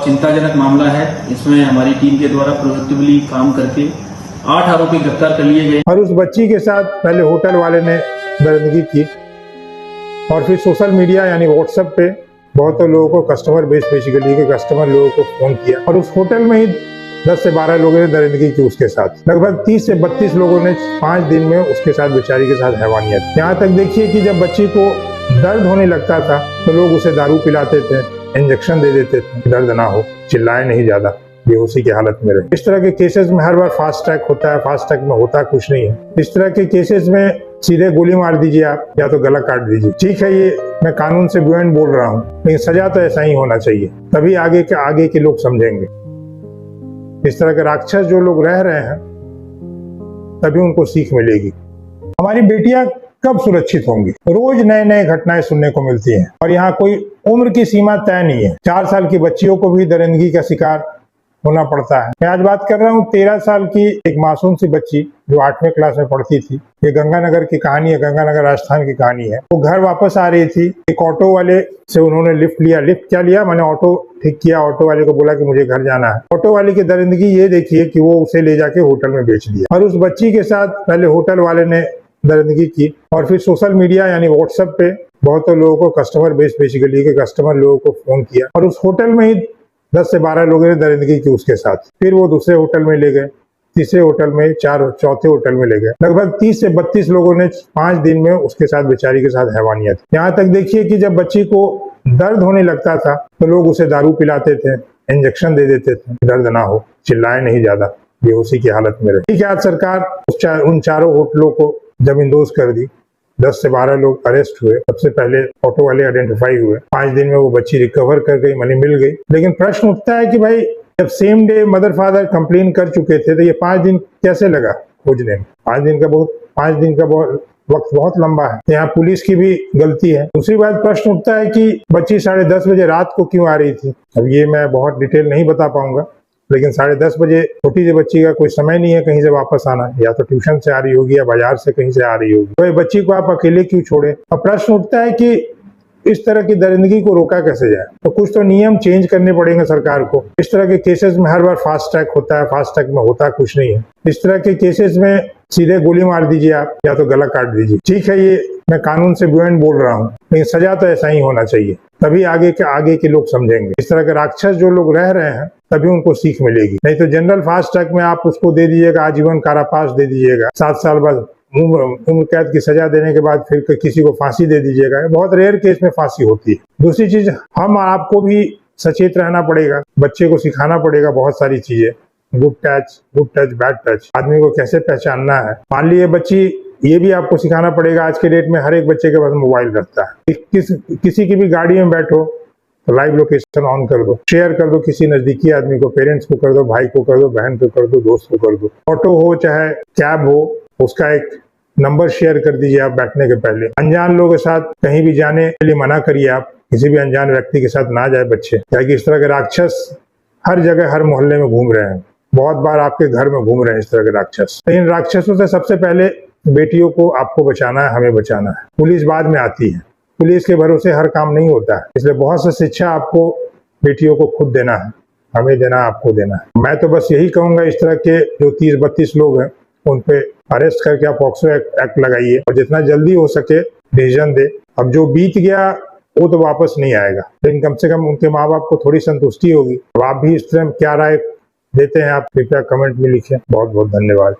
चिंताजनक मामला है। इसमें हमारी टीम के द्वारा प्रोएक्टिवली काम करके 8 आरोपी गिरफ्तार कर लिए गए और उस बच्ची के साथ पहले होटल वाले ने दरिंदगी की और फिर सोशल मीडिया यानी व्हाट्सएप पे बहुत लोगों को कस्टमर बेस बेसिकली के कस्टमर लोगों को फोन किया और उस होटल में ही 10 से 12 लोगों ने दरिंदगी की उसके साथ। लगभग 30 से 32 लोगों ने 5 दिन में उसके साथ बेचारी के साथ हैवानियत। यहाँ तक देखिए कि जब बच्ची को दर्द होने लगता था तो लोग उसे दारू पिलाते थे, इंजेक्शन दे देते थे, दर्द ना हो, चिल्लाए नहीं ज्यादा, बेहोशी की हालत में रहे। इस तरह के केसेस में हर बार फास्ट ट्रैक होता है, फास्ट ट्रैक में होता कुछ नहीं है। इस तरह के केसेस में सीधे गोली मार दीजिए आप या तो गला काट दीजिए। ठीक है, ये मैं कानून से बियॉन्ड बोल रहा हूँ, लेकिन सजा तो ऐसा ही होना चाहिए, तभी आगे के लोग समझेंगे। इस तरह के राक्षस जो लोग रह रहे हैं तभी उनको सीख मिलेगी। हमारी बेटियां कब सुरक्षित होंगी? रोज नए नए घटनाएं सुनने को मिलती हैं और यहाँ कोई उम्र की सीमा तय नहीं है। 4 साल की बच्चियों को भी दरिंदगी का शिकार होना पड़ता है। मैं आज बात कर रहा हूँ 13 साल की एक मासूम सी बच्ची जो 8वीं क्लास में पढ़ती थी। ये गंगानगर की कहानी है, गंगानगर राजस्थान की कहानी है। वो घर वापस आ रही थी, एक ऑटो वाले से उन्होंने लिफ्ट लिया। लिफ्ट क्या लिया, मैंने ऑटो ठीक किया। ऑटो वाले को बोला कि मुझे घर जाना है। ऑटो वाले की दरिंदगी ये देखिए कि वो उसे ले जाके होटल में बेच दिया और उस बच्ची के साथ पहले होटल वाले ने दरिंदगी की और फिर सोशल मीडिया यानी व्हाट्सएप पे बहुत लोगों को कस्टमर बेस बेसिकली के कस्टमर लोगों को फोन किया और उस होटल में ही 10 से 12 लोगों ने दरिंदगी की उसके साथ। फिर वो दूसरे होटल में ले गए, तीसरे होटल में, चौथे होटल में ले गए। लगभग 30 से 32 लोगों ने 5 दिन में उसके साथ बेचारी के साथ हैवानियत। यहाँ तक देखिए कि जब बच्ची को दर्द होने लगता था तो लोग उसे दारू पिलाते थे, इंजेक्शन दे देते थे, दर्द ना हो, चिल्लाए नहीं ज्यादा, बेहोशी की हालत में रहे। ठीक है, आज सरकार उन चारों होटलों को जमींदोज कर दी। 10 से 12 लोग अरेस्ट हुए। सबसे पहले ऑटो वाले आइडेंटिफाई हुए। 5 दिन में वो बच्ची रिकवर कर गई, मनी मिल गई। लेकिन प्रश्न उठता है कि भाई जब same day mother father complain कर चुके थे तो ये 5 दिन कैसे लगा खोजने में? 5 दिन का वक्त बहुत लंबा है। यहाँ पुलिस की भी गलती है। दूसरी बात, प्रश्न उठता है कि बच्ची 10:30 बजे रात को क्यों आ रही थी? अब ये मैं बहुत डिटेल नहीं बता पाऊंगा, लेकिन 10:30 बजे छोटी सी बच्ची का कोई समय नहीं है कहीं से वापस आना, या तो ट्यूशन से आ रही होगी या बाजार से कहीं से आ रही होगी। तो ये बच्ची को आप अकेले क्यों छोड़े? अब प्रश्न उठता है कि इस तरह की दरिंदगी को रोका कैसे जाए? तो कुछ तो नियम चेंज करने पड़ेंगे सरकार को। इस तरह के केसेस में हर बार फास्ट ट्रैक होता है, फास्ट ट्रैक में होता कुछ नहीं है। इस तरह के केसेस में सीधे गोली मार दीजिए आप या तो गला काट दीजिए। ठीक है, ये मैं कानून से बियॉन्ड बोल रहा हूँ, लेकिन सजा तो ऐसा ही होना चाहिए, तभी आगे के लोग समझेंगे। इस तरह के राक्षस जो लोग रह रहे हैं तभी उनको सीख मिलेगी। नहीं तो जनरल फास्ट ट्रैक में आप उसको दे दीजिएगा, आजीवन कारावास दे दीजिएगा, 7 साल बाद उम्र कैद की सजा देने के बाद फिर किसी को फांसी दे दीजिएगा। बहुत रेयर केस में फांसी होती है। दूसरी चीज, हम आपको भी सचेत रहना पड़ेगा, बच्चे को सिखाना पड़ेगा बहुत सारी चीजें, गुड टच, बैड टच, आदमी को कैसे पहचानना है। मान लीजिए बच्ची, ये भी आपको सिखाना पड़ेगा। आज के डेट में हर एक बच्चे के पास मोबाइल रहता है। किसी की भी गाड़ी में बैठो तो लाइव लोकेशन ऑन कर दो, शेयर कर दो किसी नजदीकी आदमी को, पेरेंट्स को कर दो, भाई को कर दो, बहन को कर दो, दोस्त को कर दो। ऑटो हो चाहे कैब हो, उसका एक नंबर शेयर कर दीजिए आप बैठने के पहले। अनजान लोगों के साथ कहीं भी जाने के लिए मना करिए आप, किसी भी अनजान व्यक्ति के साथ ना जाए बच्चे, क्योंकि इस तरह के राक्षस हर जगह हर मोहल्ले में घूम रहे हैं। बहुत बार आपके घर में घूम रहे हैं इस तरह के राक्षस। इन राक्षसों से सबसे पहले बेटियों को आपको बचाना है, हमें बचाना है। पुलिस बाद में आती है, पुलिस के भरोसे हर काम नहीं होता है, इसलिए बहुत सी शिक्षा आपको बेटियों को खुद देना है, हमें देना, आपको देना है। मैं तो बस यही कहूंगा, इस तरह के जो 30-32 लोग हैं उन पे अरेस्ट करके आप पॉक्सो एक्ट लगाइए और जितना जल्दी हो सके डिसीजन दे। अब जो बीत गया वो तो वापस नहीं आएगा, लेकिन कम से कम उनके माँ बाप को थोड़ी संतुष्टि होगी। अब आप भी इस तरह क्या राय देते हैं आप कृपया कमेंट में लिखें। बहुत बहुत धन्यवाद।